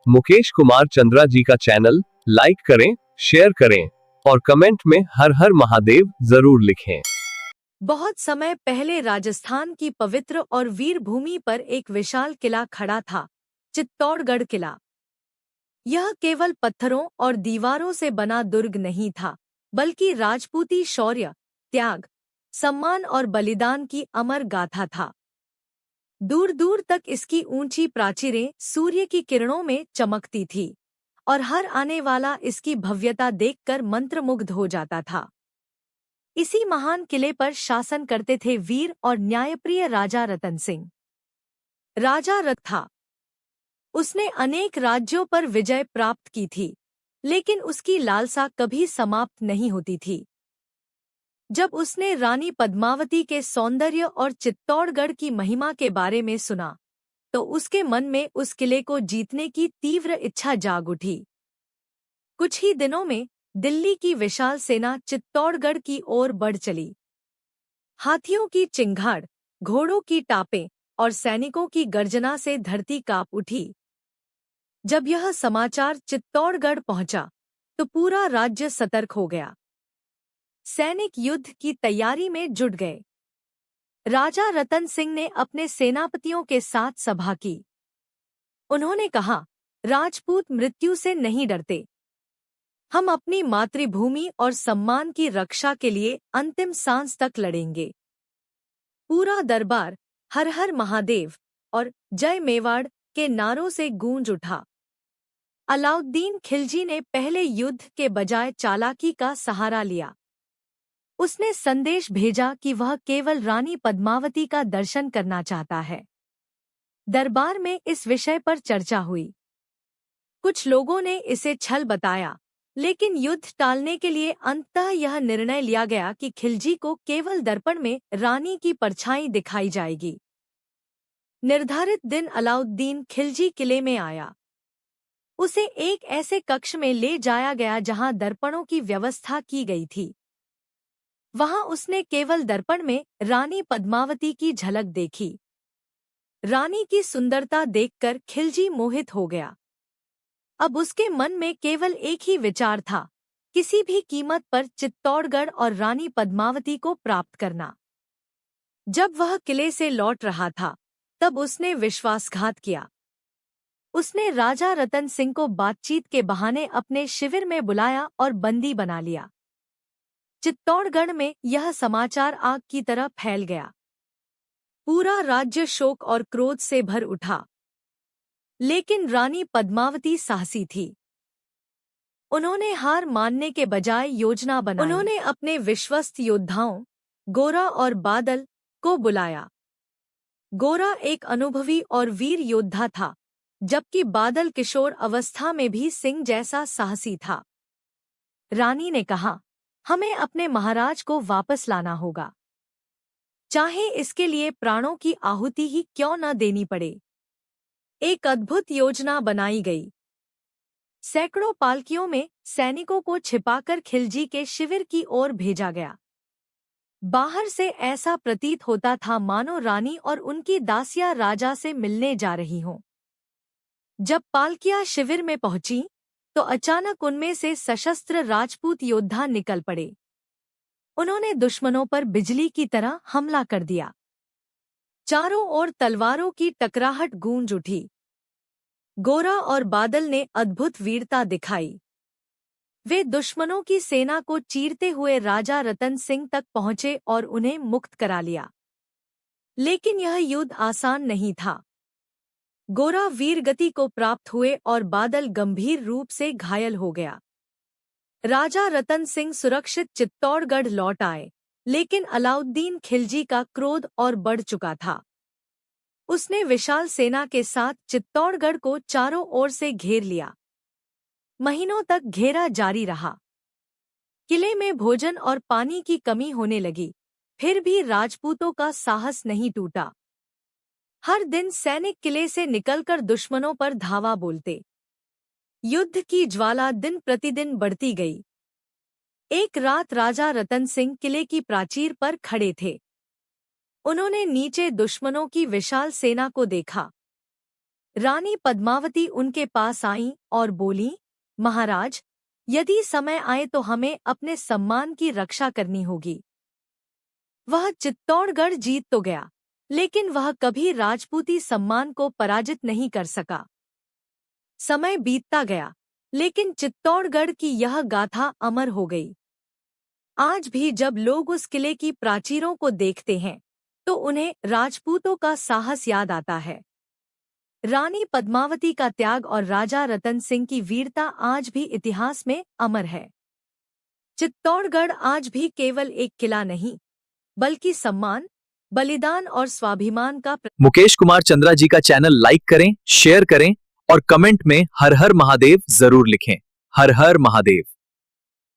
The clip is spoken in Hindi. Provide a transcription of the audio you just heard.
मुकेश कुमार चंद्रा जी का चैनल लाइक करें, शेयर करें और कमेंट में हर हर महादेव जरूर लिखें। बहुत समय पहले राजस्थान की पवित्र और वीर भूमि पर एक विशाल किला खड़ा था, चित्तौड़गढ़ किला। यह केवल पत्थरों और दीवारों से बना दुर्ग नहीं था, बल्कि राजपूती शौर्य, त्याग, सम्मान और बलिदान की अमर गाथा था। दूर दूर तक इसकी ऊंची प्राचीरें सूर्य की किरणों में चमकती थी और हर आने वाला इसकी भव्यता देखकर मंत्रमुग्ध हो जाता था। इसी महान किले पर शासन करते थे वीर और न्यायप्रिय राजा रतन सिंह। राजा रथ था। उसने अनेक राज्यों पर विजय प्राप्त की थी, लेकिन उसकी लालसा कभी समाप्त नहीं होती थी। जब उसने रानी पद्मावती के सौंदर्य और चित्तौड़गढ़ की महिमा के बारे में सुना, तो उसके मन में उस किले को जीतने की तीव्र इच्छा जाग उठी। कुछ ही दिनों में दिल्ली की विशाल सेना चित्तौड़गढ़ की ओर बढ़ चली। हाथियों की चिंगाड़, घोड़ों की टापें और सैनिकों की गर्जना से धरती कांप उठी। जब यह समाचार चित्तौड़गढ़ पहुंचा, तो पूरा राज्य सतर्क हो गया। सैनिक युद्ध की तैयारी में जुट गए। राजा रतन सिंह ने अपने सेनापतियों के साथ सभा की। उन्होंने कहा, राजपूत मृत्यु से नहीं डरते। हम अपनी मातृभूमि और सम्मान की रक्षा के लिए अंतिम सांस तक लड़ेंगे। पूरा दरबार हर हर महादेव और जय मेवाड़ के नारों से गूंज उठा। अलाउद्दीन खिलजी ने पहले युद्ध के बजाय चालाकी का सहारा लिया। उसने संदेश भेजा कि वह केवल रानी पद्मावती का दर्शन करना चाहता है। दरबार में इस विषय पर चर्चा हुई। कुछ लोगों ने इसे छल बताया, लेकिन युद्ध टालने के लिए अंततः यह निर्णय लिया गया कि खिलजी को केवल दर्पण में रानी की परछाई दिखाई जाएगी। निर्धारित दिन अलाउद्दीन खिलजी किले में आया। उसे एक ऐसे कक्ष में ले जाया गया जहां दर्पणों की व्यवस्था की गई थी। वहां उसने केवल दर्पण में रानी पद्मावती की झलक देखी। रानी की सुंदरता देखकर खिलजी मोहित हो गया। अब उसके मन में केवल एक ही विचार था, किसी भी कीमत पर चित्तौड़गढ़ और रानी पद्मावती को प्राप्त करना। जब वह किले से लौट रहा था, तब उसने विश्वासघात किया। उसने राजा रतन सिंह को बातचीत के बहाने अपने शिविर में बुलाया और बंदी बना लिया। चित्तौड़गढ़ में यह समाचार आग की तरह फैल गया। पूरा राज्य शोक और क्रोध से भर उठा। लेकिन रानी पद्मावती साहसी थी। उन्होंने हार मानने के बजाय योजना बनाई। उन्होंने अपने विश्वस्त योद्धाओं गोरा और बादल को बुलाया। गोरा एक अनुभवी और वीर योद्धा था, जबकि बादल किशोर अवस्था में भी सिंह जैसा साहसी था। रानी ने कहा, हमें अपने महाराज को वापस लाना होगा, चाहे इसके लिए प्राणों की आहुति ही क्यों न देनी पड़े। एक अद्भुत योजना बनाई गई। सैकड़ों पालकियों में सैनिकों को छिपाकर खिलजी के शिविर की ओर भेजा गया। बाहर से ऐसा प्रतीत होता था मानो रानी और उनकी दासियां राजा से मिलने जा रही हों। जब पालकियां शिविर में पहुंची, तो अचानक उनमें से सशस्त्र राजपूत योद्धा निकल पड़े। उन्होंने दुश्मनों पर बिजली की तरह हमला कर दिया। चारों ओर तलवारों की टकराहट गूंज उठी। गोरा और बादल ने अद्भुत वीरता दिखाई। वे दुश्मनों की सेना को चीरते हुए राजा रतन सिंह तक पहुंचे और उन्हें मुक्त करा लिया। लेकिन यह युद्ध आसान नहीं था। गोरा वीरगति को प्राप्त हुए और बादल गंभीर रूप से घायल हो गया। राजा रतन सिंह सुरक्षित चित्तौड़गढ़ लौट आए, लेकिन अलाउद्दीन खिलजी का क्रोध और बढ़ चुका था। उसने विशाल सेना के साथ चित्तौड़गढ़ को चारों ओर से घेर लिया। महीनों तक घेरा जारी रहा। किले में भोजन और पानी की कमी होने लगी, फिर भी राजपूतों का साहस नहीं टूटा। हर दिन सैनिक किले से निकलकर दुश्मनों पर धावा बोलते। युद्ध की ज्वाला दिन प्रतिदिन बढ़ती गई। एक रात राजा रतन सिंह किले की प्राचीर पर खड़े थे। उन्होंने नीचे दुश्मनों की विशाल सेना को देखा। रानी पद्मावती उनके पास आईं और बोली, महाराज, यदि समय आए तो हमें अपने सम्मान की रक्षा करनी होगी। वह चित्तौड़गढ़ जीत तो गया, लेकिन वह कभी राजपूती सम्मान को पराजित नहीं कर सका। समय बीतता गया, लेकिन चित्तौड़गढ़ की यह गाथा अमर हो गई। आज भी जब लोग उस किले की प्राचीरों को देखते हैं, तो उन्हें राजपूतों का साहस याद आता है। रानी पद्मावती का त्याग और राजा रतन सिंह की वीरता आज भी इतिहास में अमर है। चित्तौड़गढ़ आज भी केवल एक किला नहीं, बल्कि सम्मान, बलिदान और स्वाभिमान का मुकेश कुमार चंद्रा जी का चैनल लाइक करें, शेयर करें और कमेंट में हर हर महादेव जरूर लिखें। हर हर महादेव।